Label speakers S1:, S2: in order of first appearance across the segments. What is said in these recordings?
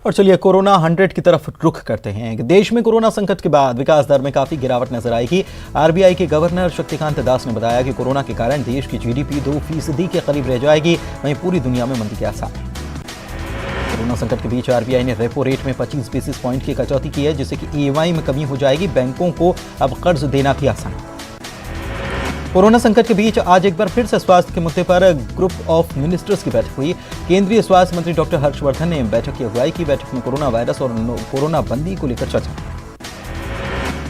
S1: और चलिए कोरोना 100 की तरफ रुख करते हैं। देश में कोरोना संकट के बाद विकास दर में काफी गिरावट नजर आएगी। आरबीआई के गवर्नर शक्तिकांत दास ने बताया कि कोरोना के कारण देश की जीडीपी 2% के करीब रह जाएगी। वहीं पूरी दुनिया में मंदी के आसार हैं। कोरोना संकट के बीच आरबीआई ने रेपो रेट में 25 बेसिस पॉइंट की कटौती की है, जिससे कि ईएमआई में कमी हो जाएगी। बैंकों को अब कर्ज देना भी आसान है। कोरोना संकट के बीच आज एक बार फिर से स्वास्थ्य के मुद्दे पर ग्रुप ऑफ मिनिस्टर्स की बैठक हुई। केंद्रीय स्वास्थ्य मंत्री डॉक्टर हर्षवर्धन ने बैठक की अगुवाई की। बैठक में कोरोना वायरस और कोरोना बंदी को लेकर चर्चा।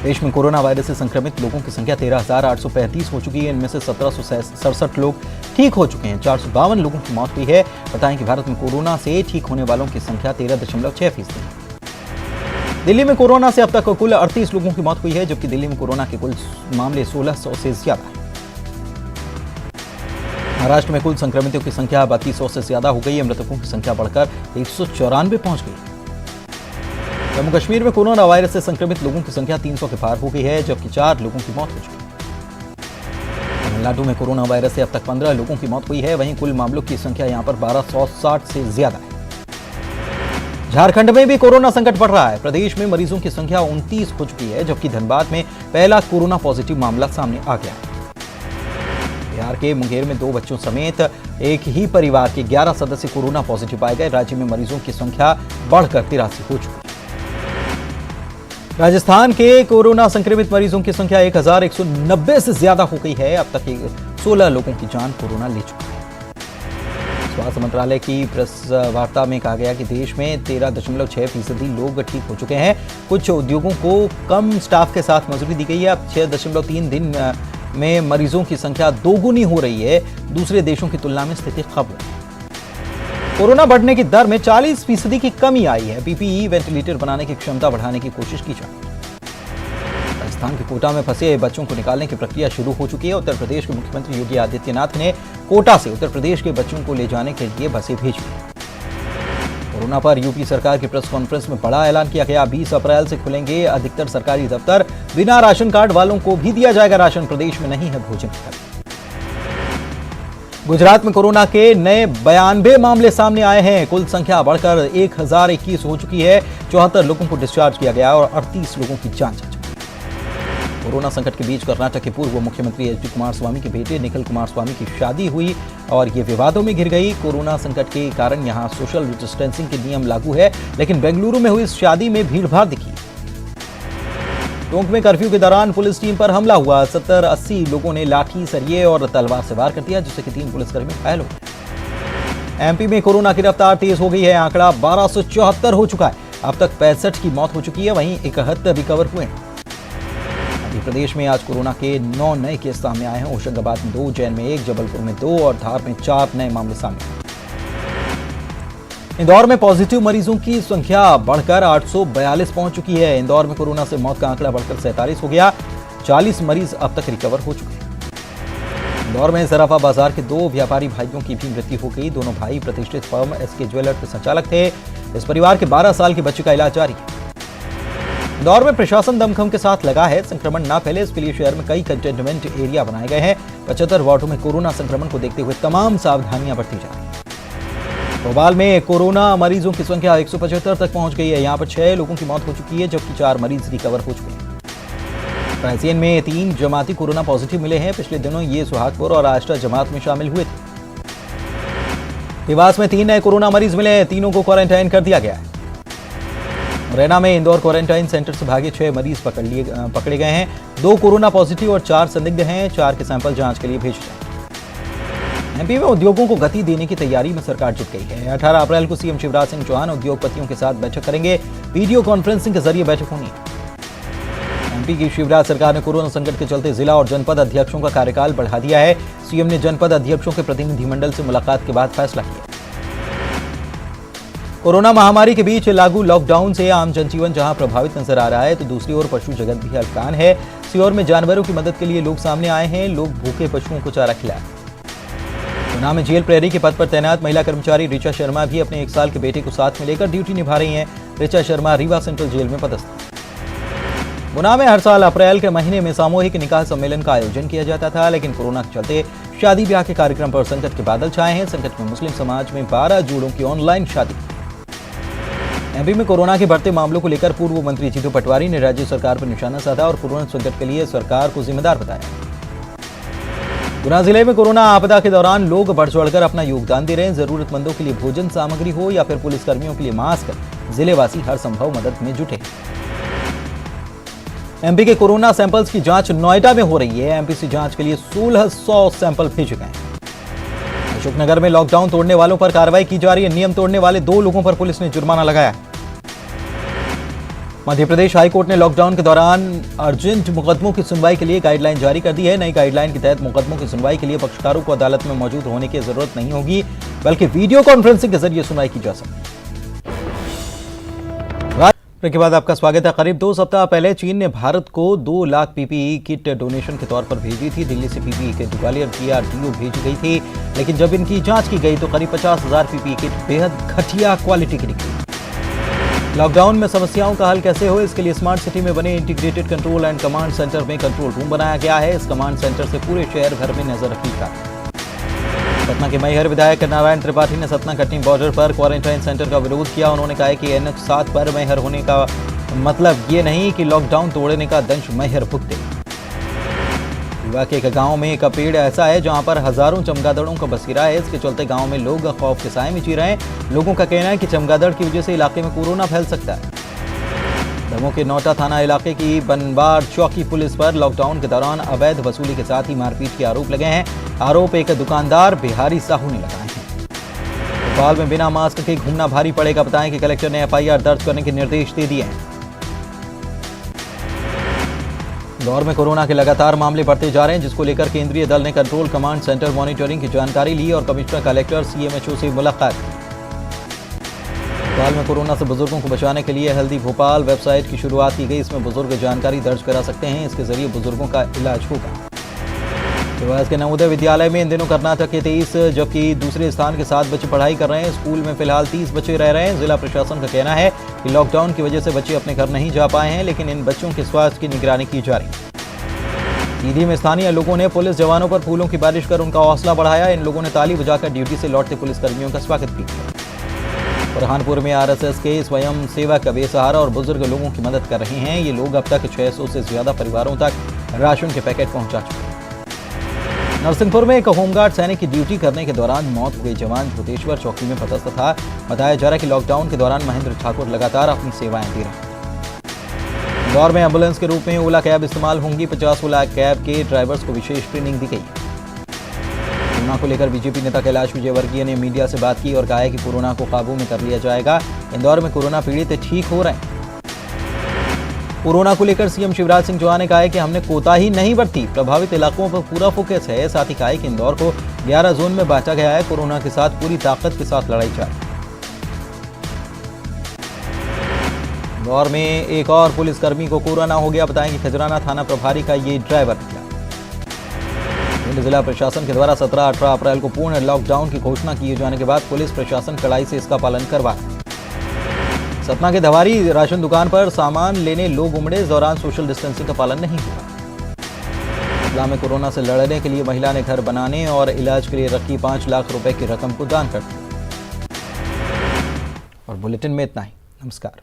S1: देश में कोरोना वायरस से संक्रमित लोगों की संख्या 13,835 हो चुकी है। इनमें से 1767 लोग ठीक हो चुके हैं। 452 लोगों की मौत हुई है। बताएं कि भारत में कोरोना से ठीक होने वालों की संख्या 13.6% है। दिल्ली में कोरोना से अब तक कुल 38 लोगों की मौत हुई है, जबकि दिल्ली में कोरोना के कुल मामले 1600 से ज्यादा है। महाराष्ट्र में कुल संक्रमितों की संख्या 3200 से ज्यादा हो गई है। मृतकों की संख्या बढ़कर 194 पहुंच गई। जम्मू कश्मीर में कोरोना वायरस से संक्रमित लोगों की संख्या 300 के पार हो गई है, जबकि 4 लोगों की मौत हो चुकी है। तमिलनाडु में कोरोना वायरस से अब तक 15 लोगों की मौत हुई है। वहीं कुल मामलों की संख्या यहां पर 1260 से ज्यादा है। झारखंड में भी कोरोना संकट बढ़ रहा है। प्रदेश में मरीजों की संख्या 29 हो चुकी है, जबकि धनबाद में पहला कोरोना पॉजिटिव मामला सामने आ गया है। बिहार के मुंगेर में 2 बच्चों समेत एक ही परिवार के 11 सदस्य कोरोना पॉजिटिव पाए गए। राज्य में मरीजों की संख्या बढ़कर 83 हो चुकी है। राजस्थान के कोरोना संक्रमित मरीजों की संख्या 1190 से ज्यादा हो गई है। अब तक 16 लोगों की जान कोरोना ले चुका है। स्वास्थ्य मंत्रालय की प्रेस वार्ता में कहा गया कि देश में 13.6% लोग ठीक हो चुके हैं। कुछ उद्योगों को कम स्टाफ के साथ मंजूरी दी गई है। अब 6.3 दिन में मरीजों की संख्या दोगुनी हो रही है। दूसरे देशों की तुलना में स्थिति खराब है। कोरोना बढ़ने की दर में 40% की कमी आई है। पीपीई वेंटिलेटर बनाने की क्षमता बढ़ाने की कोशिश की जा रही है। राजस्थान के कोटा में फंसे बच्चों को निकालने की प्रक्रिया शुरू हो चुकी है। उत्तर प्रदेश के मुख्यमंत्री योगी आदित्यनाथ ने कोटा से उत्तर प्रदेश के बच्चों को ले जाने के लिए बसें भेजी। कोरोना पर यूपी सरकार की प्रेस कॉन्फ्रेंस में बड़ा ऐलान किया गया। 20 अप्रैल से खुलेंगे अधिकतर सरकारी दफ्तर। बिना राशन कार्ड वालों को भी दिया जाएगा राशन। प्रदेश में नहीं है भोजन। गुजरात में कोरोना के नए 92 मामले सामने आए हैं। कुल संख्या बढ़कर 1021 हो चुकी है। 74 लोगों को डिस्चार्ज किया गया और 38 लोगों की जान जा चुकी है। कोरोना संकट के बीच कर्नाटक के पूर्व मुख्यमंत्री एचडी कुमारस्वामी के बेटे निखिल कुमारस्वामी की शादी हुई और ये विवादों में घिर गई। कोरोना संकट के कारण यहां सोशल डिस्टेंसिंग के नियम लागू है, लेकिन बेंगलुरु में हुई इस शादी में भीड़भाड़ दिखी। टोंक में कर्फ्यू के दौरान पुलिस टीम पर हमला हुआ। 70-80 लोगों ने लाठी, सरिये और तलवार से वार कर दिया, जिससे कि 3 पुलिसकर्मी घायल हो गए। एमपी में कोरोना की रफ्तार तेज हो गई है। आंकड़ा 1274 हो चुका है। अब तक 65 की मौत हो चुकी है। वहीं 71 रिकवर हुए हैं। प्रदेश में आज कोरोना के 9 नए केस सामने आए हैं। होशंगाबाद में 2, उज्जैन में 1, जबलपुर में 2 और धार में 4 नए मामले सामने आए। इंदौर में पॉजिटिव मरीजों की संख्या बढ़कर 842 पहुंच चुकी है। इंदौर में कोरोना से मौत का आंकड़ा बढ़कर 47 हो गया। 40 मरीज अब तक रिकवर हो चुके हैं। इंदौर में सराफा बाजार के 2 व्यापारी भाइयों की भी मृत्यु हो गई। दोनों भाई प्रतिष्ठित फर्म एसके ज्वेलर्स के संचालक थे। इस परिवार के 12 साल के बच्चे का इलाज जारी है। इंदौर में प्रशासन दमखम के साथ लगा है। संक्रमण न फैले इसके लिए शहर में कई कंटेनमेंट एरिया बनाए गए हैं। 75 वार्डों में कोरोना संक्रमण को देखते हुए तमाम सावधानियां बरती जा रही हैं। भोपाल में कोरोना मरीजों की संख्या 175 तक पहुंच गई है। यहां पर 6 लोगों की मौत हो चुकी है, जबकि 4 मरीज रिकवर हो चुके हैं। रायसेन में 3 जमाती कोरोना पॉजिटिव मिले हैं। पिछले दिनों ये सुहागपुर और आष्टा जमात में शामिल हुए थे। देवास में 3 नए कोरोना मरीज मिले हैं। तीनों को क्वारंटाइन कर दिया गया है। मुरैना में इंदौर क्वारंटाइन सेंटर से भागे 6 मरीज पकड़े गए हैं। 2 कोरोना पॉजिटिव और 4 संदिग्ध हैं। 4 के सैंपल जांच के लिए भेजे जाएंगे। एमपी में उद्योगों को गति देने की तैयारी में सरकार जुट गई है। 18 अप्रैल को सीएम शिवराज सिंह चौहान उद्योगपतियों के साथ बैठक करेंगे। वीडियो कॉन्फ्रेंसिंग के जरिए बैठक होनी है। एमपी की शिवराज सरकार ने कोरोना संकट के चलते जिला और जनपद अध्यक्षों का कार्यकाल बढ़ा दिया है। सीएम ने जनपद अध्यक्षों के प्रतिनिधिमंडल से मुलाकात के बाद फैसला किया। कोरोना महामारी के बीच लागू लॉकडाउन से आम जनजीवन जहां प्रभावित नजर आ रहा है, तो दूसरी ओर पशु जगत भी हलकान है। सीहोर में जानवरों की मदद के लिए लोग सामने आए हैं। लोग भूखे पशुओं को चारा खिलाए। गुना में जेल प्रहरी के पद पर तैनात महिला कर्मचारी ऋचा शर्मा भी अपने 1 साल के बेटे को साथ में लेकर ड्यूटी निभा रही हैं। ऋचा शर्मा रीवा सेंट्रल जेल में पदस्थ। गुना में हर साल अप्रैल के महीने में सामूहिक निकाह सम्मेलन का आयोजन किया जाता था, लेकिन कोरोना के चलते शादी ब्याह के कार्यक्रम पर संकट के बादल छाए हैं। संकट में मुस्लिम समाज में 12 जोड़ों की ऑनलाइन शादी। एमपी में कोरोना के बढ़ते मामलों को लेकर पूर्व मंत्री जीतू पटवारी ने राज्य सरकार पर निशाना साधा और कोरोना संकट के लिए सरकार को जिम्मेदार बताया। गुना जिले में कोरोना आपदा के दौरान लोग बढ़ चढ़कर अपना योगदान दे रहे हैं। जरूरतमंदों के लिए भोजन सामग्री हो या फिर पुलिसकर्मियों के लिए मास्क, जिलेवासी हर संभव मदद में जुटे। एमपी के कोरोना सैंपल्स की जांच नोएडा में हो रही है। एमपी से जांच के लिए 1600 सैंपल भेजे गए हैं। अशोकनगर में लॉकडाउन तोड़ने वालों पर कार्रवाई की जा रही है। नियम तोड़ने वाले 2 लोगों पर पुलिस ने जुर्माना लगाया। मध्य प्रदेश हाईकोर्ट ने लॉकडाउन के दौरान अर्जेंट मुकदमों की सुनवाई के लिए गाइडलाइन जारी कर दी है। नई गाइडलाइन के तहत मुकदमों की सुनवाई के लिए पक्षकारों को अदालत में मौजूद होने की जरूरत नहीं होगी, बल्कि वीडियो कॉन्फ्रेंसिंग के जरिए सुनवाई की जा सकती है। के बाद आपका स्वागत है। करीब 2 सप्ताह पहले चीन ने भारत को 2 लाख पीपीई किट डोनेशन के तौर पर भेजी थी। दिल्ली से पीपीई किट ग्वालियर डीआरडीओ भेजी गई थी, लेकिन जब इनकी जांच की गई तो करीब 50,000 पीपीई किट बेहद घटिया क्वालिटी की निकली। लॉकडाउन में समस्याओं का हल कैसे हो, इसके लिए स्मार्ट सिटी में बने integrated control and command centre में कंट्रोल रूम बनाया गया है। इस कमांड सेंटर से पूरे शहर भर में नजर रखी जा रही है। सतना के मैहर विधायक नारायण त्रिपाठी ने सतना कटनी बॉर्डर पर क्वारंटाइन सेंटर का विरोध किया। उन्होंने कहा कि NH 7 पर मैहर होने का मतलब ये नहीं कि लॉकडाउन तोड़ने का दंश मैहर भुगते। रीवा के एक गांव में एक पेड़ ऐसा है जहां पर हजारों चमगादड़ों का बसेरा है। इसके चलते गांव में लोग खौफ के साए में जी रहे हैं। लोगों का कहना है कि चमगादड़ की वजह से इलाके में कोरोना फैल सकता है। दमोह के नौटा थाना इलाके की बनवार चौकी पुलिस पर लॉकडाउन के दौरान अवैध वसूली के साथ ही मारपीट के आरोप लगे हैं। आरोप एक दुकानदार बिहारी साहू ने लगाए हैं। भोपाल में बिना मास्क के घूमना भारी पड़ेगा। बताएं कि कलेक्टर ने FIR दर्ज करने के निर्देश दे दिए हैं। इंदौर में कोरोना के लगातार मामले बढ़ते जा रहे हैं, जिसको लेकर केंद्रीय दल ने कंट्रोल कमांड सेंटर मॉनिटरिंग की जानकारी ली और कमिश्नर कलेक्टर CMHO से मुलाकात। भोपाल में कोरोना से बुजुर्गों को बचाने के लिए हेल्दी भोपाल वेबसाइट की शुरुआत की गई। इसमें बुजुर्ग जानकारी दर्ज करा सकते हैं। इसके जरिए बुजुर्गों का इलाज होगा। देवास के नवोदय विद्यालय में इन दिनों कर्नाटक के 23 जबकि दूसरे स्थान के 7 बच्चे पढ़ाई कर रहे हैं। स्कूल में फिलहाल 30 बच्चे रह रहे हैं। जिला प्रशासन का कहना है कि लॉकडाउन की वजह से बच्चे अपने घर नहीं जा पाए हैं, लेकिन इन बच्चों के स्वास्थ्य की निगरानी की जा रही है। सीधी में स्थानीय लोगों ने पुलिस जवानों पर फूलों की बारिश कर उनका हौसला बढ़ाया। इन लोगों ने ताली बजाकर ड्यूटी से लौटते पुलिसकर्मियों का स्वागत भी किया। बुरहानपुर में RSS के स्वयं सेवक बेसहारा और बुजुर्ग लोगों की मदद कर रहे हैं। ये लोग अब तक 600 से ज्यादा परिवारों तक राशन के पैकेट पहुंचा चुके हैं। नरसिंहपुर में एक होमगार्ड सैनिक की ड्यूटी करने के दौरान मौत हो गई। जवान भूतेश्वर चौकी में पदस्थ था। बताया जा रहा है कि लॉकडाउन के दौरान महेंद्र ठाकुर लगातार अपनी सेवाएं दे रहे हैं। इंदौर में एम्बुलेंस के रूप में ओला कैब इस्तेमाल होंगी। 50 ओला कैब के ड्राइवर्स को विशेष ट्रेनिंग दी गई है। कोरोना को लेकर बीजेपी नेता कैलाश विजयवर्गीय ने मीडिया से बात की और कहा है कि कोरोना को काबू में कर लिया जाएगा। इंदौर में कोरोना पीड़ित ठीक हो रहे हैं। कोरोना को लेकर सीएम शिवराज सिंह चौहान ने कहा है कि हमने कोताही नहीं बरती, प्रभावित इलाकों पर पूरा फोकस है। साथ ही कहा है कि इंदौर को 11 जोन में बांटा गया है। कोरोना के साथ पूरी ताकत के साथ लड़ाई जारी। इंदौर में एक और पुलिसकर्मी को कोरोना हो गया। बताएं कि खजराना थाना प्रभारी का ये ड्राइवर निकला। जिला प्रशासन के द्वारा 17-18 अप्रैल को पूर्ण लॉकडाउन की घोषणा किए जाने के बाद पुलिस प्रशासन कड़ाई से इसका पालन करवा। सतना के धवारी राशन दुकान पर सामान लेने लोग उमड़े। इस दौरान सोशल डिस्टेंसिंग का पालन नहीं हुआ। जिला में कोरोना से लड़ने के लिए महिला ने घर बनाने और इलाज के लिए रखी 5 लाख रुपए की रकम को दान कर दिया। और बुलेटिन में इतना ही। नमस्कार।